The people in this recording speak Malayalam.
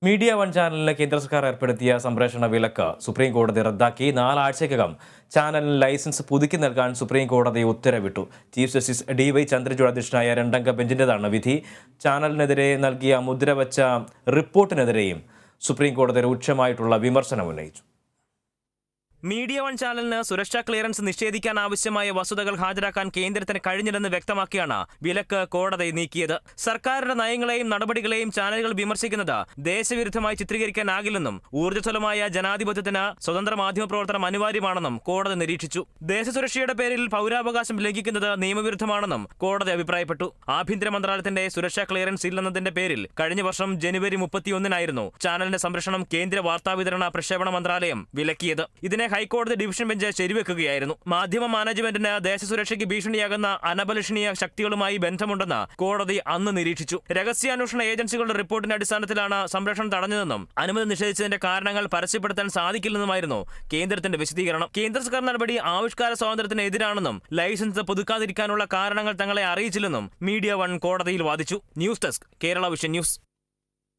മീഡിയ വൺ ചാനലിന് കേന്ദ്ര സർക്കാർ ഏർപ്പെടുത്തിയ സംപ്രേഷണ വിലക്ക് സുപ്രീം കോടതി റദ്ദാക്കി 4 ആഴ്ചയ്ക്കകം ചാനലിന് ലൈസൻസ് പുതുക്കി നൽകാൻ സുപ്രീം കോടതി ഉത്തരവിട്ടു. ചീഫ് ജസ്റ്റിസ് DY ചന്ദ്രചൂഡ് അധ്യക്ഷനായ 2-അംഗ ബെഞ്ചിന്റേതാണ് വിധി. ചാനലിനെതിരെ നൽകിയ മുദ്രവച്ച റിപ്പോർട്ടിനെതിരെയും സുപ്രീം കോടതി രൂക്ഷമായിട്ടുള്ള വിമർശനം ഉന്നയിച്ചു. മീഡിയ വൺ ചാനലിന് സുരക്ഷാ ക്ലിയറൻസ് നിഷേധിക്കാൻ ആവശ്യമായ വസ്തുതകൾ ഹാജരാക്കാൻ കേന്ദ്രത്തിന് കഴിഞ്ഞില്ലെന്ന് വ്യക്തമാക്കിയാണ് വിലക്ക് കോടതി നീക്കിയത്. സർക്കാരിന്റെ നയങ്ങളെയും നടപടികളെയും ചാനലുകൾ വിമർശിക്കുന്നത് ദേശവിരുദ്ധമായി ചിത്രീകരിക്കാനാകില്ലെന്നും ഊർജ്ജസ്വലമായ ജനാധിപത്യത്തിന് സ്വതന്ത്ര മാധ്യമ പ്രവർത്തനം അനിവാര്യമാണെന്നും കോടതി നിരീക്ഷിച്ചു. ദേശസുരക്ഷയുടെ പേരിൽ പൗരാവകാശം ലംഘിക്കുന്നത് നിയമവിരുദ്ധമാണെന്നും കോടതി അഭിപ്രായപ്പെട്ടു. ആഭ്യന്തര മന്ത്രാലയത്തിന്റെ സുരക്ഷാ ക്ലിയറൻസ് ഇല്ലെന്നതിന്റെ പേരിൽ കഴിഞ്ഞ വർഷം ജനുവരി 31-നായിരുന്നു ചാനലിന്റെ സംരക്ഷണം കേന്ദ്ര വാർത്താവിതരണ പ്രക്ഷേപണ മന്ത്രാലയം വിലക്കിയത്. ഇതിനെ ഹൈക്കോടതി ഡിവിഷൻ ബെഞ്ച് ശരിവെക്കുകയായിരുന്നു. മാധ്യമ മാനേജ്മെന്റിന് ദേശസുരക്ഷയ്ക്ക് ഭീഷണിയാകുന്ന അനബലഷണീയ ശക്തികളുമായി ബന്ധമുണ്ടെന്ന് കോടതി അന്ന് നിരീക്ഷിച്ചു. രഹസ്യാന്വേഷണ ഏജൻസികളുടെ റിപ്പോർട്ടിന്റെ അടിസ്ഥാനത്തിലാണ് സംരക്ഷണം തടഞ്ഞതെന്നും അനുമതി നിഷേധിച്ചതിന്റെ കാരണങ്ങൾ പരസ്യപ്പെടുത്താൻ സാധിക്കില്ലെന്നുമായിരുന്നു കേന്ദ്രത്തിന്റെ വിശദീകരണം. കേന്ദ്ര സർക്കാർ നടപടി ആവിഷ്കാര സ്വാതന്ത്ര്യത്തിന് എതിരാണെന്നും ലൈസൻസ് പുതുക്കാതിരിക്കാനുള്ള കാരണങ്ങൾ തങ്ങളെ അറിയിച്ചില്ലെന്നും മീഡിയ വൺ കോടതിയിൽ വാദിച്ചു. News desk, Kerala vision news.